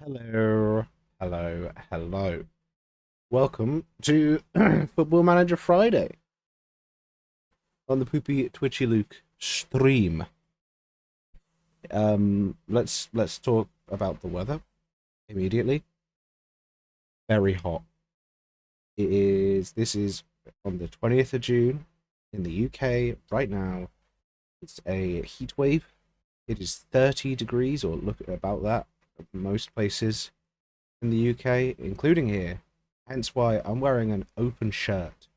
Hello, hello, hello. Welcome to Football Manager Friday on the PoopytwitchyLuke stream. Let's talk about the weather immediately. Very hot. This is on the 20th of June in the UK right now. It's a heat wave. It is 30 degrees, or look about that, at most places in the UK, including here. Hence why I'm wearing an open shirt,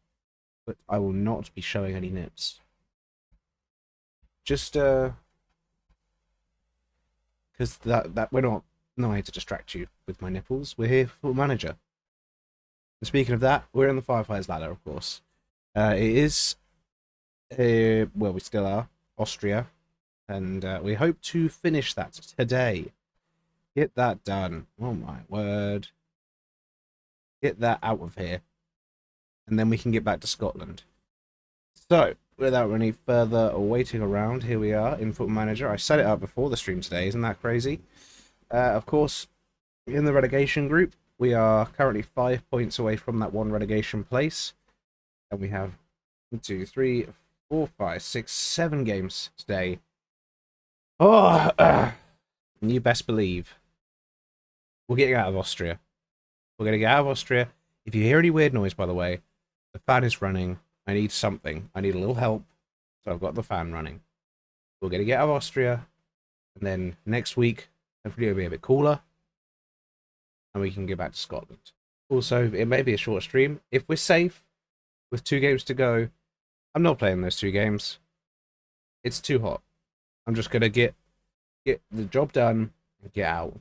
but I will not be showing any nips. Just because that we're not here to distract you with my nipples. We're here for manager. And speaking of that, we're in the Firefighters ladder, of course. It is well, we still are Austria, and we hope to finish that today. Get that done. Oh my word. Get that out of here. And then we can get back to Scotland. So, without any further waiting around, here we are in Football Manager. I set it up before the stream today, isn't that crazy? Of course, in the relegation group, we are currently 5 points away from that one relegation place. And we have 1, 2, 3, 4, 5, 6, 7 games today. Oh, and you best believe we're getting out of Austria. We're going to get out of Austria. If you hear any weird noise, by the way, the fan is running. I need something. I need a little help. So I've got the fan running. We're going to get out of Austria. And then next week, hopefully it'll be a bit cooler. And we can get back to Scotland. Also, it may be a short stream. If we're safe, with 2 games to go, I'm not playing those 2 games. It's too hot. I'm just going to get the job done and get out.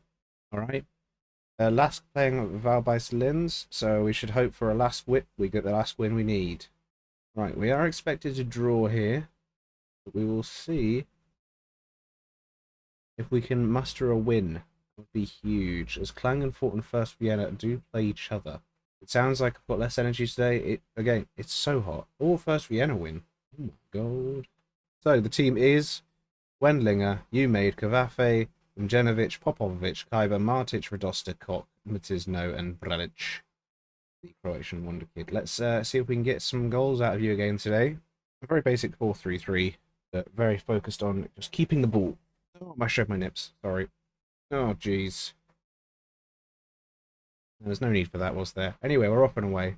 Alright? Last playing Val by Lins, so we should hope for a last win. We get the last win we need. Right, we are expected to draw here, but we will see if we can muster a win. That would be huge, as Clang and Fort and First Vienna do play each other. It sounds like I've got less energy today. Again, it's so hot. Or First Vienna win. Oh my god. So the team is Wendlinger, Umade, Kavafe, Mjenovic, Popovic, Kaiba, Martic, Radosta, Kok, Matisno, and Brelic, the Croatian wonder kid. Let's see if we can get some goals out of you again today. A very basic 4-3-3, but very focused on just keeping the ball. Oh, I showed my nips. Sorry. Oh, jeez. There's no need for that, was there? Anyway, we're off and away.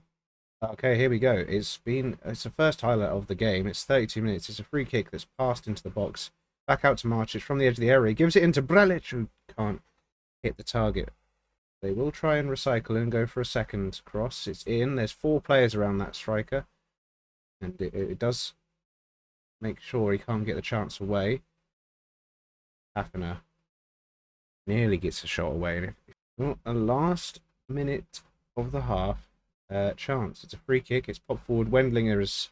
Okay, here we go. It's the first highlight of the game. It's 32 minutes. It's a free kick that's passed into the box. Back out to Martic from the edge of the area. Gives it into Brelic, who can't hit the target. They will try and recycle and go for a second cross. It's in. There's 4 players around that striker. And it does make sure he can't get the chance away. Hafner nearly gets a shot away. Well, a last minute of the half chance. It's a free kick. It's popped forward. Wendlinger is...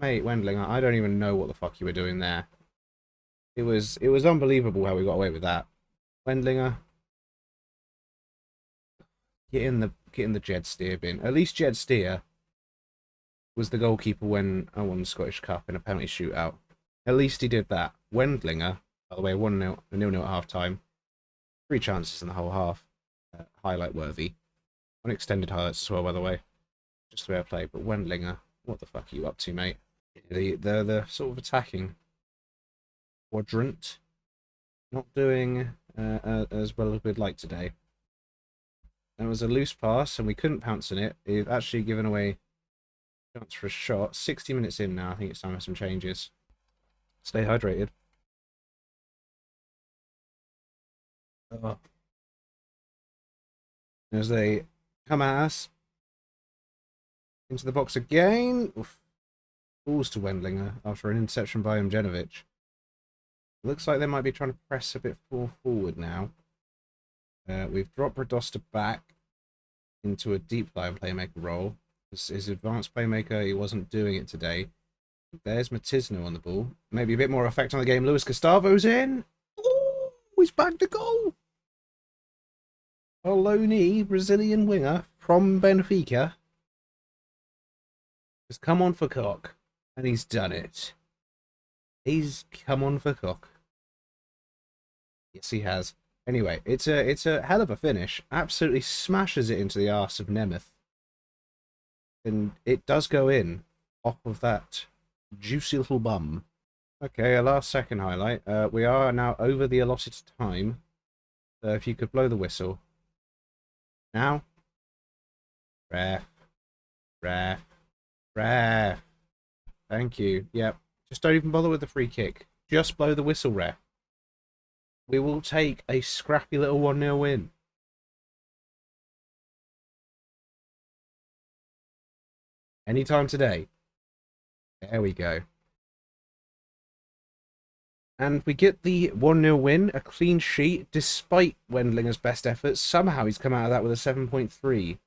Mate, Wendlinger, I don't even know what the fuck you were doing there. It was unbelievable how we got away with that. Wendlinger, get in the Jed Steer bin. At least Jed Steer was the goalkeeper when I won the Scottish Cup in a penalty shootout. At least he did that. Wendlinger, by the way, 1-0 at half time. 3 chances in the whole half. Highlight worthy. On extended highlights as well, by the way. Just fair play. But Wendlinger, what the fuck are you up to, mate? The sort of attacking quadrant not doing as well as we'd like today. There was a loose pass and we couldn't pounce on it. We've actually given away a chance for a shot. 60 minutes in now. I think it's time for some changes. Stay hydrated. As they come at us. Into the box again. Oof. Balls to Wendlinger after an interception by Mjenovic. Looks like they might be trying to press a bit more forward now. We've dropped Radosta back into a deep line playmaker role. His advanced playmaker, he wasn't doing it today. There's Matisno on the ball. Maybe a bit more effect on the game. Luis Gustavo's in. Ooh, he's back to goal. A low-knee Brazilian winger from Benfica has come on for Cock. And he's done it. He's come on for Cock. Yes, he has. Anyway, it's a hell of a finish. Absolutely smashes it into the arse of Nemeth. And it does go in off of that juicy little bum. Okay, a last second highlight. We are now over the allotted time. So if you could blow the whistle. Now. Ref. Ref. Ref. Thank you. Yep. Just don't even bother with the free kick. Just blow the whistle, ref. We will take a scrappy little 1-0 win. Anytime today. There we go. And we get the 1-0 win, a clean sheet, despite Wendlinger's best efforts. Somehow he's come out of that with a 7.3.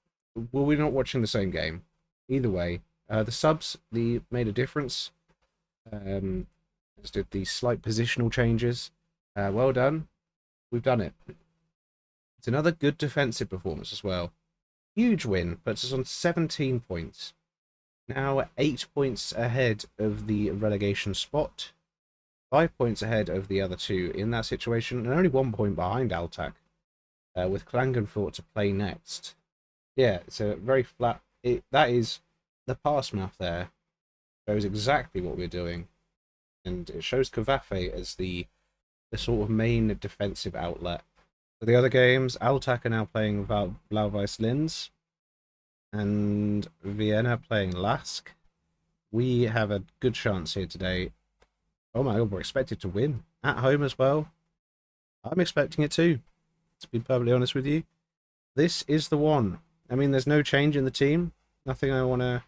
Well, we're not watching the same game. Either way, the subs made a difference. Just did the slight positional changes. Well done. We've done it. It's another good defensive performance as well. Huge win, puts us on 17 points. Now 8 points ahead of the relegation spot. 5 points ahead of the other two in that situation, and only 1 point behind Altak, with Klagenfurt to play next. Yeah, it's a very flat... that is... the pass map there shows exactly what we're doing. And it shows Kavafe as the sort of main defensive outlet. For the other games, Altak are now playing Blau-Weiß Linz, and Vienna playing Lask. We have a good chance here today. Oh my god, we're expected to win. At home as well. I'm expecting it too, to be perfectly honest with you. This is the one. I mean, there's no change in the team. Nothing I want to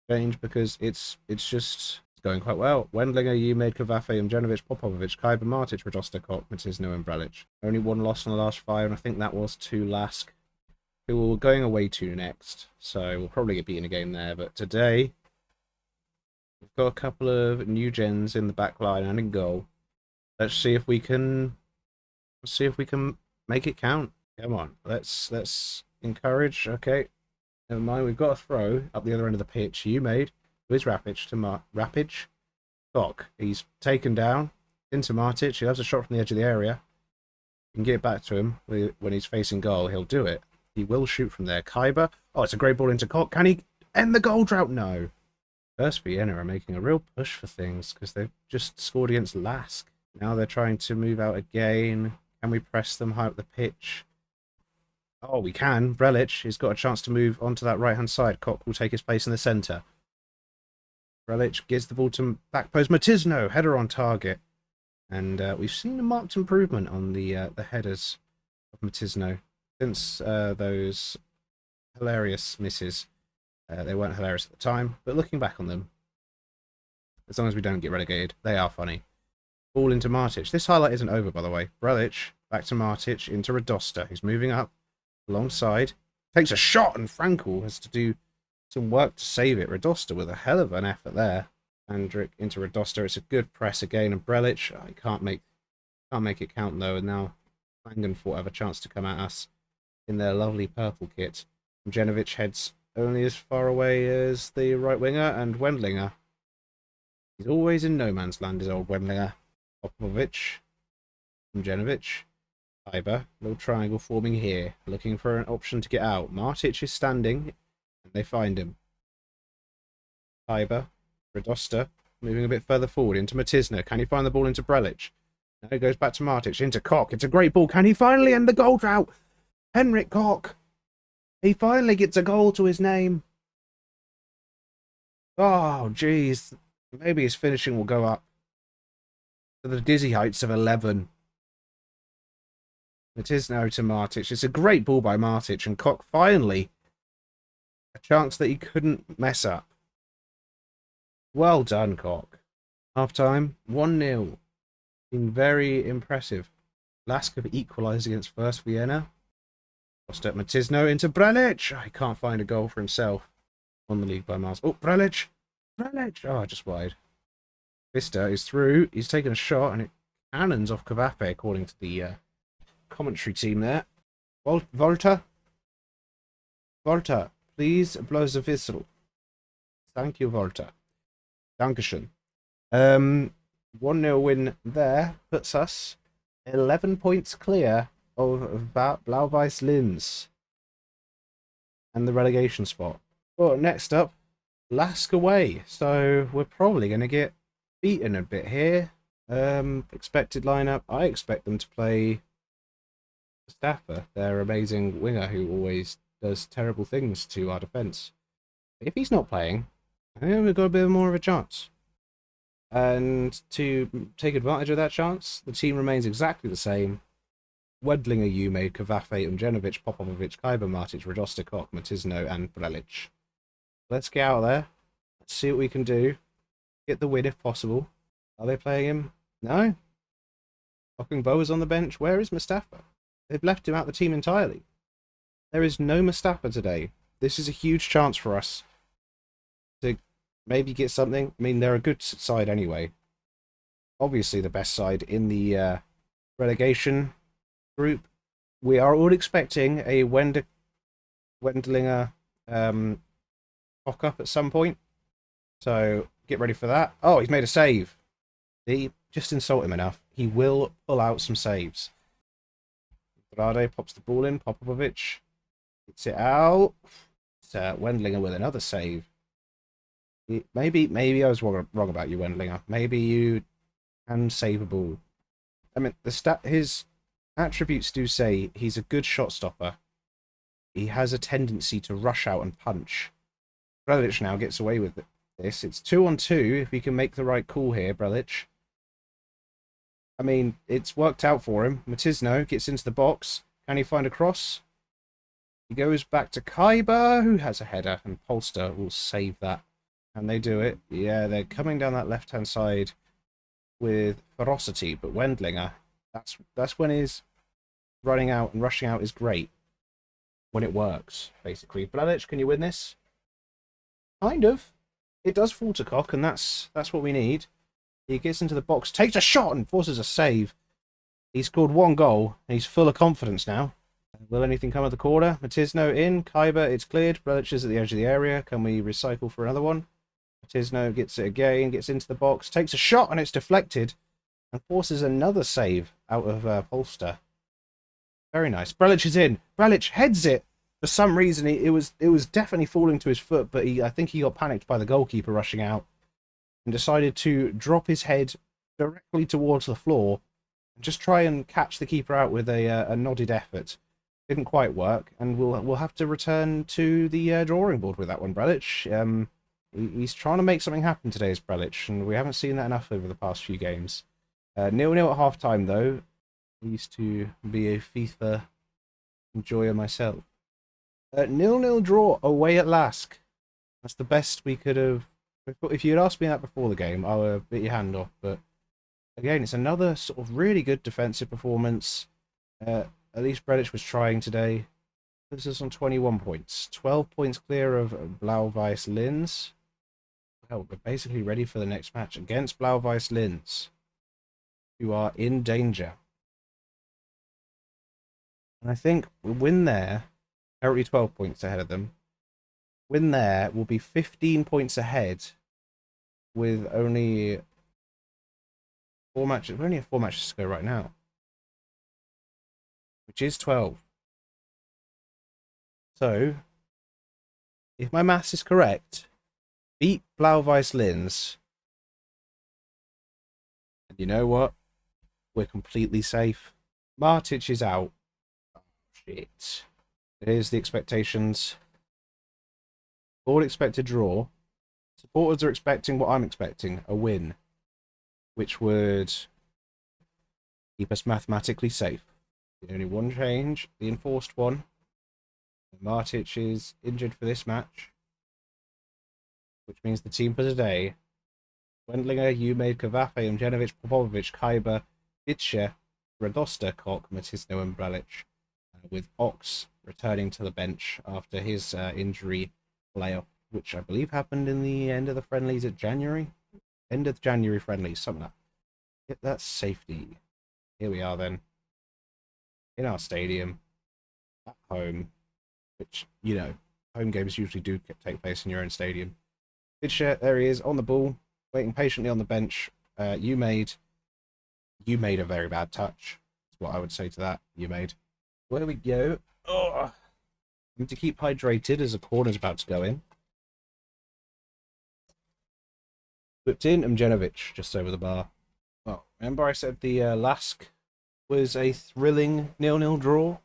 change because it's just going quite well. Wendlinger, Umade, Kavafe, Umjanovic, Popovic, Kaiba, Martic, Radosta, Kok, Matisno, and Bralic. Only one loss in the last 5, and I think that was to Lask, who we're going away to next. So we'll probably get beaten a game there. But today, we've got a couple of new gens in the back line and in goal. Let's see if we can make it count. Come on, let's encourage. Okay, never mind. We've got a throw up the other end of the pitch. Umade. With Rapic to Rapic. Kok. He's taken down into Martic. He loves a shot from the edge of the area. You can get it back to him when he's facing goal. He'll do it. He will shoot from there. Kaiba. Oh, it's a great ball into Kok. Can he end the goal drought? No. First Vienna are making a real push for things because they've just scored against Lask. Now they're trying to move out again. Can we press them high up the pitch? Oh, we can. Brelic has got a chance to move onto that right-hand side. Kok will take his place in the centre. Brelic gives the ball to back post. Matisno, header on target. And we've seen a marked improvement on the headers of Matisno since those hilarious misses. They weren't hilarious at the time, but looking back on them, as long as we don't get relegated, they are funny. Ball into Martic. This highlight isn't over, by the way. Brelic, back to Martic, into Radosta, who's moving up alongside. Takes a shot, and Frankel has to do some work to save it. Radosta with a hell of an effort there. Andric into Radosta. It's a good press again, and Brelic. I can't make it count though. And now Klagenfurt have a chance to come at us in their lovely purple kit. Janovic heads only as far away as the right winger, and Wendlinger. He's always in no man's land, is old Wendlinger. Popovic, Janovic, Kaiba. Little triangle forming here, looking for an option to get out. Martic is standing. And they find him. Kaiba, Radosta, moving a bit further forward into Matisno. Can he find the ball into Brelic? No, he goes back to Martic, into Kok. It's a great ball. Can he finally end the goal drought? Henrik Kok. He finally gets a goal to his name. Oh, jeez. Maybe his finishing will go up to the dizzy heights of 11. Matisno to Martic. It's a great ball by Martic, and Kok finally... a chance that he couldn't mess up. Well done, Kok. Half time, 1-0. Been very impressive. Lask have equalised against First Vienna. Lost at Matisno into Brelic. Oh, he can't find a goal for himself. On the league by miles. Oh, Brelic! Brelic! Oh, just wide. Vista is through. He's taken a shot and it cannons off Kavafe, according to the commentary team there. Volta. Volta. Please blow the whistle. Thank you, Volta. Dankeschön. 1-0 win there puts us 11 points clear of Blau-Weiß Linz and the relegation spot. Well, next up, Lask away. So we're probably going to get beaten a bit here. Expected lineup. I expect them to play Mustafa, their amazing winger who always does terrible things to our defence. If he's not playing, I think we've got a bit more of a chance. And to take advantage of that chance, the team remains exactly the same. Wedlinger, Ume, Kavafe, Umjenovic, Popovic, Kaiba, Martic, Radosta, Koch, Matisno, and Brelic. Let's get out there. Let's see what we can do. Get the win if possible. Are they playing him? No? Fucking Bo is on the bench. Where is Mustafa? They've left him out the team entirely. There is no Mustafa today. This is a huge chance for us to maybe get something. I mean, they're a good side anyway. Obviously the best side in the relegation group. We are all expecting a Wendlinger cock up at some point. So get ready for that. Oh, he's made a save. Just insult him enough. He will pull out some saves. Brade pops the ball in. Popovic gets it out. It's Wendlinger with another save. Maybe I was wrong about you, Wendlinger. Maybe you can save a ball. I mean, his attributes do say he's a good shot stopper. He has a tendency to rush out and punch. Brelic now gets away with this. It's 2-on-2 if he can make the right call here, Brelic. I mean, it's worked out for him. Matisno gets into the box. Can he find a cross? He goes back to Kaiba, who has a header, and Polster will save that. And they do it. Yeah, they're coming down that left-hand side with ferocity, but Wendlinger, that's when his running out and rushing out is great. When it works, basically. Brelic, can you win this? Kind of. It does fall to Koch, and that's what we need. He gets into the box, takes a shot, and forces a save. He scored one goal, and he's full of confidence now. Will anything come at the corner? Matisno in. Kaiba, it's cleared. Brelic is at the edge of the area. Can we recycle for another one? Matisno gets it again, gets into the box, takes a shot, and it's deflected, and forces another save out of Polster. Very nice. Brelic is in. Brelic heads it. For some reason, it was definitely falling to his foot, but I think he got panicked by the goalkeeper rushing out and decided to drop his head directly towards the floor and just try and catch the keeper out with a nodded effort. Didn't quite work, and we'll have to return to the drawing board with that one, Brelic. He's trying to make something happen today, is Brelic, and we haven't seen that enough over the past few games. 0-0 at half-time, though. I used to be a FIFA enjoyer myself. 0-0 draw away at Lask. That's the best we could have. If you had asked me that before the game, I would have bit your hand off. But again, it's another sort of really good defensive performance. At least Brelic was trying today. This is on 21 points. 12 points clear of Blau-Weiß Linz. Well, we're basically ready for the next match against Blau-Weiß Linz, who are in danger. And I think we'll win there. Currently 12 points ahead of them. Win there will be 15 points ahead with only 4 matches. We only have 4 matches to go right now, which is 12. So, if my maths is correct, beat Blau-Weiß Linz. And you know what? We're completely safe. Martic is out. Oh, shit. Here's the expectations. All expected draw. Supporters are expecting what I'm expecting, a win, which would keep us mathematically safe. Only one change, the enforced one. Martic is injured for this match, which means the team for today: Wendlinger, Ume, Kavafe, Umjenovic, Popovic, Kaiba, Bitche, Radosta, Koch, Matisno, and Brelic, with Ox returning to the bench after his injury playoff, which I believe happened in the end of the friendlies at January. End of January friendlies, something like that. Get that safety. Here we are then. In our stadium. At home. Which, you know, home games usually do take place in your own stadium. Bitche, there he is, on the ball, waiting patiently on the bench. You made a very bad touch. what I would say to that, you made. Where we go. Oh, need to keep hydrated as a corner's about to go in. Whipped in Mjenovic just over the bar. Well, remember I said the Lask was a thrilling 0-0 draw?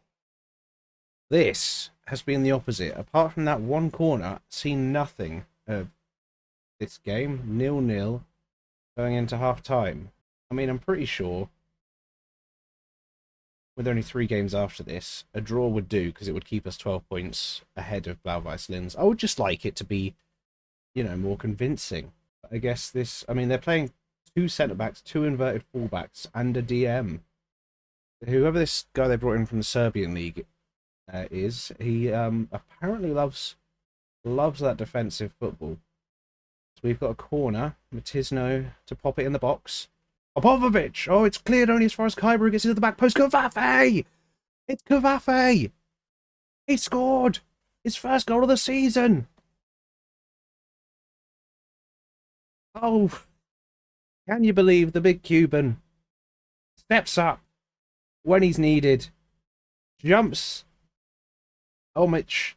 This has been the opposite. Apart from that one corner, seen nothing of this game. 0-0 going into half-time. I mean, I'm pretty sure with only 3 games after this, a draw would do because it would keep us 12 points ahead of Blau-Weiß Linz. I would just like it to be, you know, more convincing. I guess this, I mean, they're playing 2 centre-backs, 2 inverted full-backs, and a DM. Whoever this guy they brought in from the Serbian league is, he apparently loves that defensive football. So we've got a corner, Matisno to pop it in the box. Popovic! Oh, it's cleared only as far as Khyber gets into the back post. Cavaffe! It's Cavaffe! He scored! His first goal of the season! Oh, can you believe the big Cuban steps up when he's needed, jumps Omic,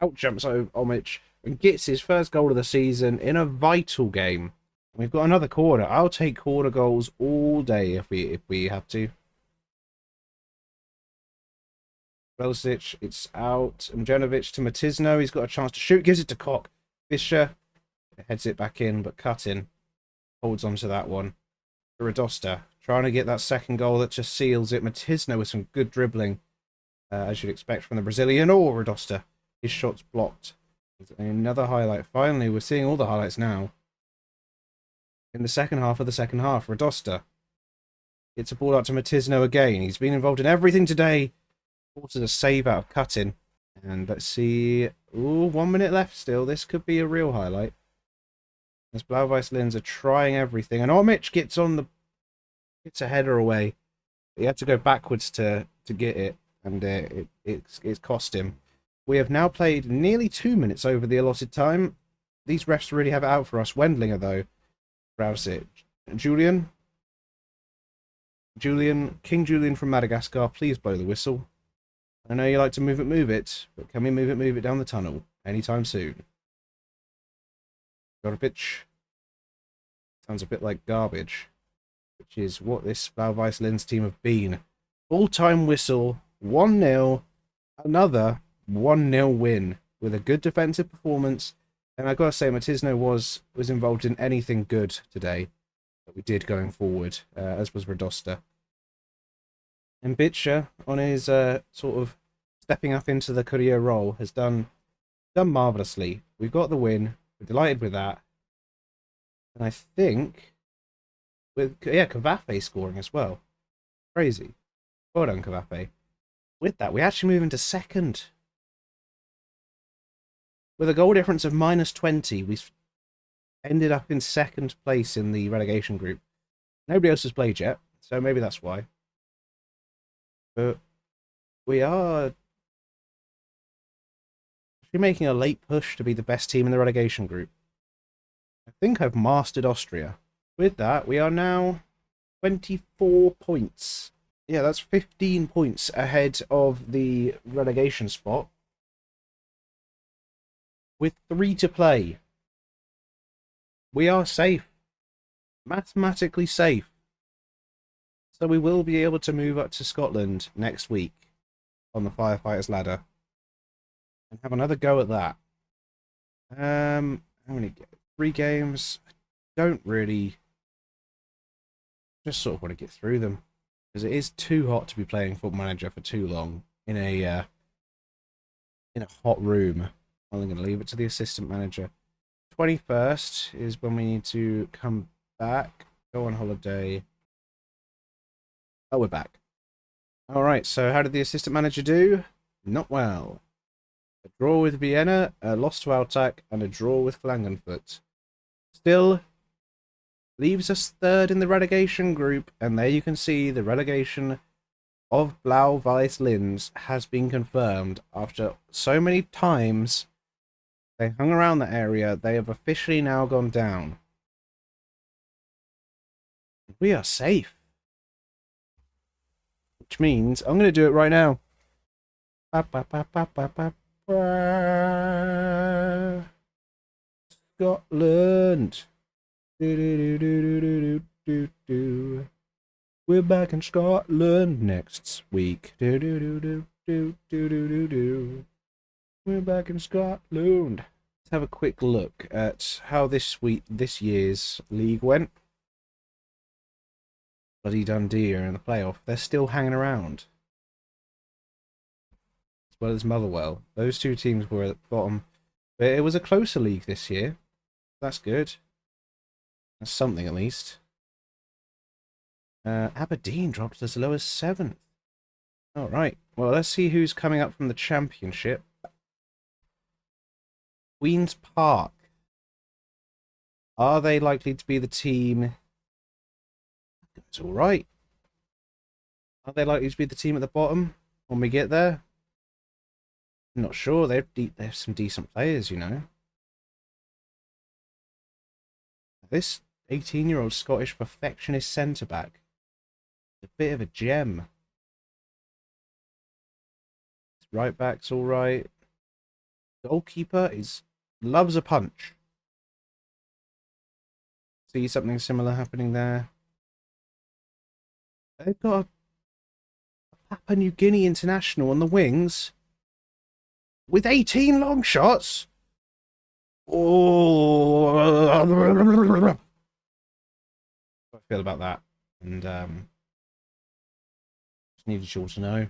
out-jumps Omic, and gets his first goal of the season in a vital game. We've got another corner. I'll take corner goals all day if we have to. Velicic, it's out. Mjenovic to Matisno. He's got a chance to shoot. Gives it to Koch. Fischer heads it back in, but Cutting holds on to that one. Radosta trying to get that second goal that just seals it. Matisno with some good dribbling, as you'd expect from the Brazilian. Oh, Radosta. His shot's blocked. Another highlight. Finally, we're seeing all the highlights now. In the second half of the second half, Radosta gets a ball out to Matisno again. He's been involved in everything today. Forces a save out of Cutting. And let's see. Ooh, 1 minute left still. This could be a real highlight. As Blau-Weiß Linz are trying everything. And Omic gets a header away. He had to go backwards to get it. And it's cost him. We have now played nearly 2 minutes over the allotted time. These refs really have it out for us. Wendlinger, though. Browse it. Julian, King Julian from Madagascar, please blow the whistle. I know you like to move it, but can we move it down the tunnel anytime soon? Garbage. Sounds a bit like garbage, which is what this Blau-Weiß Linz team have been. Full-time whistle, 1-0, another 1-0 win with a good defensive performance. And I've got to say, Matisno was involved in anything good today that we did going forward, as was Radosta. And Bitcher, on his sort of stepping up into the career role, has done marvellously. We've got the win. We're delighted with that. And I think, Cavaffe scoring as well. Crazy. Well done, Cavaffe. With that, we actually move into second. With a goal difference of -20, we've ended up in second place in the relegation group. Nobody else has played yet, so maybe that's why. But we are actually making a late push to be the best team in the relegation group. I think I've mastered Austria. With that, we are now 24 points. Yeah, that's 15 points ahead of the relegation spot. With 3 to play. We are safe. Mathematically safe. So we will be able to move up to Scotland next week on the Firefighters ladder. And have another go at that. How many? 3 games. I don't really... just sort of want to get through them. Because it is too hot to be playing Football Manager for too long in a hot room. I'm going to leave it to the assistant manager. 21st is when we need to come back, go on holiday. Oh, we're back. Alright, so how did the assistant manager do? Not well. A draw with Vienna, a loss to Altac, and a draw with Klagenfurt. Still leaves us third in the relegation group, and there you can see the relegation of Blau-Weiß Linz has been confirmed after so many times they hung around that area. They have officially now gone down. We are safe. Which means I'm going to do it right now. Scotland. We're back in Scotland next week. We're back in Scotland. Let's have a quick look at how this year's league went. Bloody Dundee are in the playoff. They're still hanging around. As well as Motherwell. Those two teams were at the bottom. But it was a closer league this year. That's good. That's something at least. Aberdeen dropped as low as 7th. Alright. Well, let's see who's coming up from the Championship. Queen's Park. Are they likely to be the team? It's alright. Are they likely to be the team at the bottom when we get there? I'm not sure. They have some decent players, you know. This 18-year-old Scottish perfectionist centre-back is a bit of a gem. Right back's alright. Goalkeeper loves a punch. See something similar happening there. They've got a Papua New Guinea international on the wings with 18 long shots. Oh, how I feel about that, and just needed you all to know.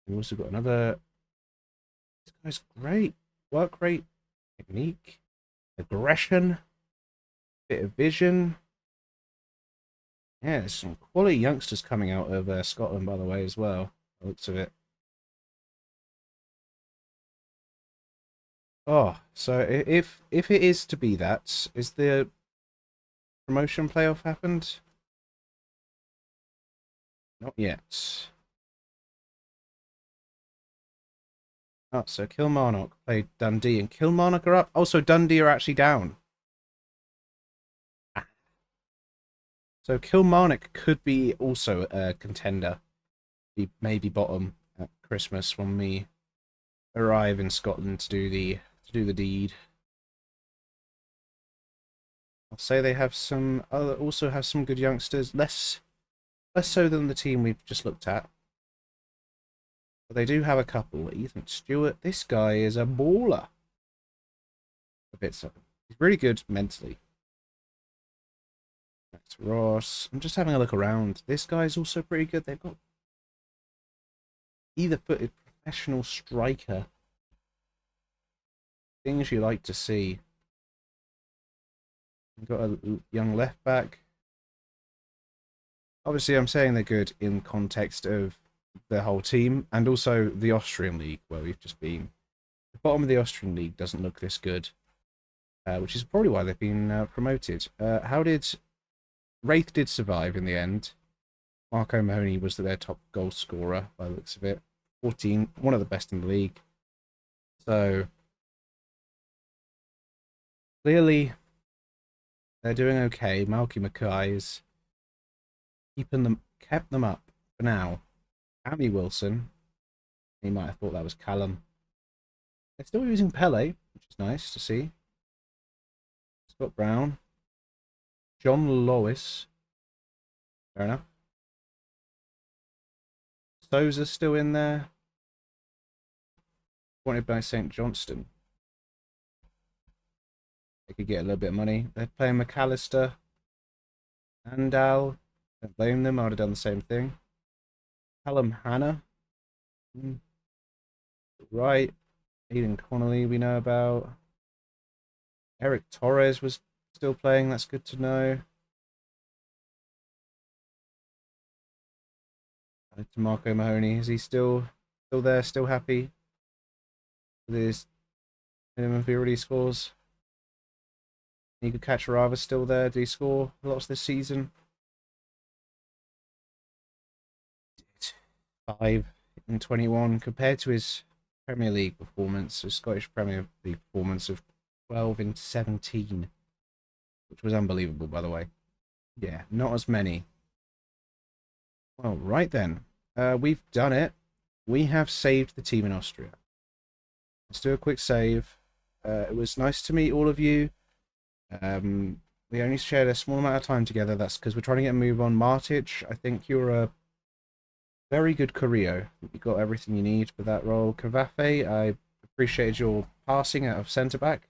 We've also got another. This guy's great. Work rate, technique, aggression, bit of vision. Yeah, there's some quality youngsters coming out of Scotland, by the way, as well. By the looks of it. Oh, so if it is to be that, is the promotion playoff happened? Not yet. Oh, so Kilmarnock played Dundee, and Kilmarnock are up. Also, Dundee are actually down. So Kilmarnock could be also a contender. Maybe bottom at Christmas when we arrive in Scotland to do the deed. I'll say they have some also have some good youngsters, less so than the team we've just looked at. But they do have a couple. Ethan Stewart, this guy is a baller. A bit so. He's really good mentally. That's Ross. I'm just having a look around. This guy's also pretty good. They've got either-footed professional striker. Things you like to see. We've got a young left back. Obviously, I'm saying they're good in context of the whole team and also the Austrian league where we've just been. The bottom of the Austrian league doesn't look this good, which is probably why they've been promoted. Wraith did survive in the end. Marco Mahoney was their top goal scorer by the looks of it. 14, one of the best in the league. So clearly they're doing okay. Malky Mackay is kept them up for now. Cammy Wilson, he might have thought that was Callum. They're still using Pele, which is nice to see. Scott Brown, John Lois, fair enough. Souza's still in there. Wanted by St. Johnston. They could get a little bit of money. They're playing McAllister. Andal. Don't blame them. I would have done the same thing. Callum Hannah. Right. Aidan Connolly we know about. Eric Torres was still playing. That's good to know. To Marco Mahoney. Is he still there? Still happy with his minimum VRD scores? Nico Cacharava's still there. Did he score lots this season? 5 in 21 compared to his Premier League performance, his Scottish Premier League performance of 12 in 17, which was unbelievable, by the way. Yeah, not as many. Well, right then. We've done it. We have saved the team in Austria. Let's do a quick save. It was nice to meet all of you. We only shared a small amount of time together. That's because we're trying to get a move on. Martic, I think you're a very good Carrillo. You got everything you need for that role. Cavafe, I appreciated your passing out of centre back.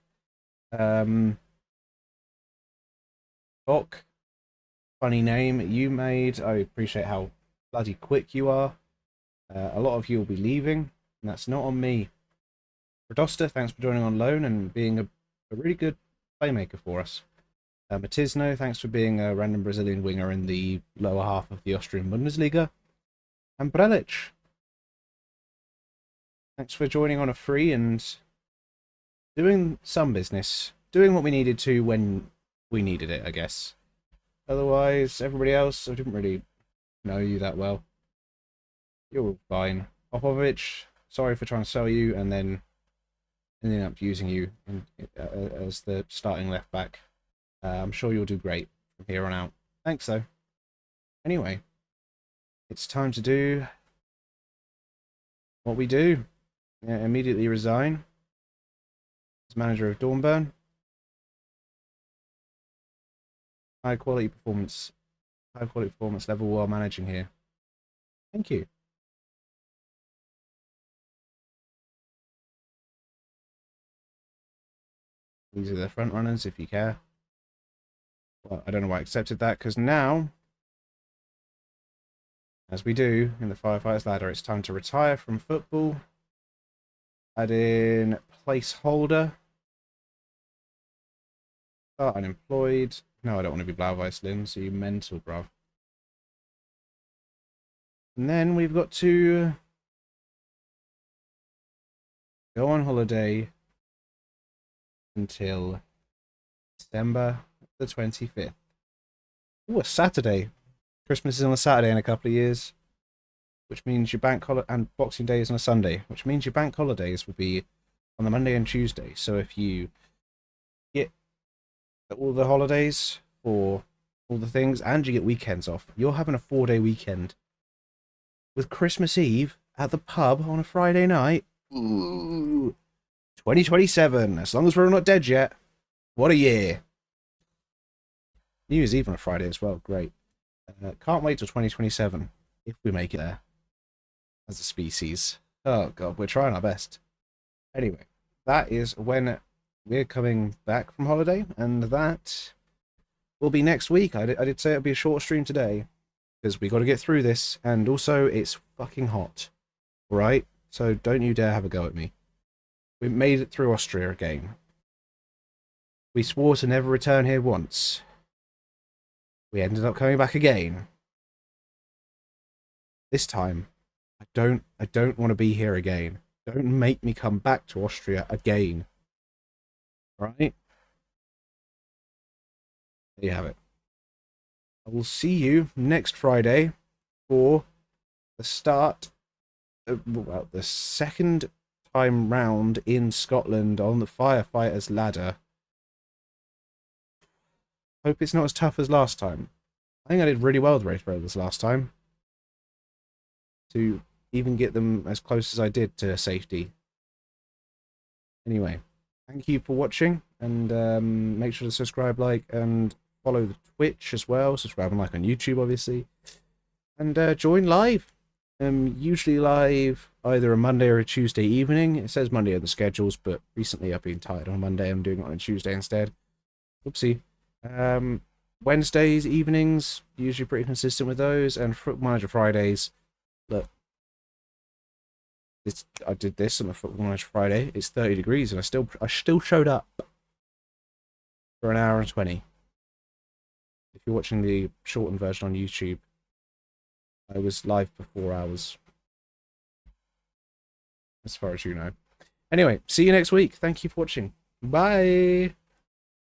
Bok, funny name you made. I appreciate how bloody quick you are. A lot of you will be leaving, and that's not on me. Radosta, thanks for joining on loan and being a really good playmaker for us. Matisno, thanks for being a random Brazilian winger in the lower half of the Austrian Bundesliga. And Brelic, thanks for joining on a free and doing some business. Doing what we needed to when we needed it, I guess. Otherwise, everybody else, I didn't really know you that well. You're all fine. Popovic, sorry for trying to sell you and then ending up using you as the starting left back. I'm sure you'll do great from here on out. Thanks, though. Anyway, it's time to do what we do. Yeah, immediately resign as manager of Dornbirn. High quality performance level while managing here. Thank you. These are the front runners if you care. Well, I don't know why I accepted that, because now, as we do in the Firefighters ladder, it's time to retire from football. Add in placeholder. Start unemployed. No, I don't want to be Blau-Weiß-Lin, so you mental, bruv. And then we've got to go on holiday until December the 25th. Oh, a Saturday. Christmas is on a Saturday in a couple of years, which means your bank holiday and Boxing Day is on a Sunday, which means your bank holidays will be on the Monday and Tuesday. So if you get all the holidays for all the things and you get weekends off, you're having a 4-day weekend with Christmas Eve at the pub on a Friday night. Ooh, 2027. As long as we're not dead yet. What a year. New Year's Eve on a Friday as well. Great. Can't wait till 2027 if we make it there as a species. Oh god, we're trying our best. Anyway, that is when we're coming back from holiday, and that will be next week. I did say it'll be a short stream today because we got to get through this, and also it's fucking hot. Right? So don't you dare have a go at me. We made it through Austria again. We swore to never return here once. We ended up coming back again. This time, I don't want to be here again. Don't make me come back to Austria again. Right? There you have it. I will see you next Friday for the start of, well, the second time round in Scotland on the Firefighters ladder. Hope it's not as tough as last time. I think I did really well with Race Brothers last time. To even get them as close as I did to safety. Anyway, thank you for watching, and make sure to subscribe, like, and follow the Twitch as well. Subscribe and like on YouTube, obviously. And join live. Usually live either a Monday or a Tuesday evening. It says Monday on the schedules, but recently I've been tired on a Monday. I'm doing it on a Tuesday instead. Oopsie. Wednesdays evenings, usually pretty consistent with those, and Football Manager Fridays. Look, I did this on a Football Manager Friday. It's 30 degrees, and I still showed up for an hour and 20. If you're watching the shortened version on YouTube, I was live for 4 hours, as far as you know. Anyway, see you next week. Thank you for watching. Bye.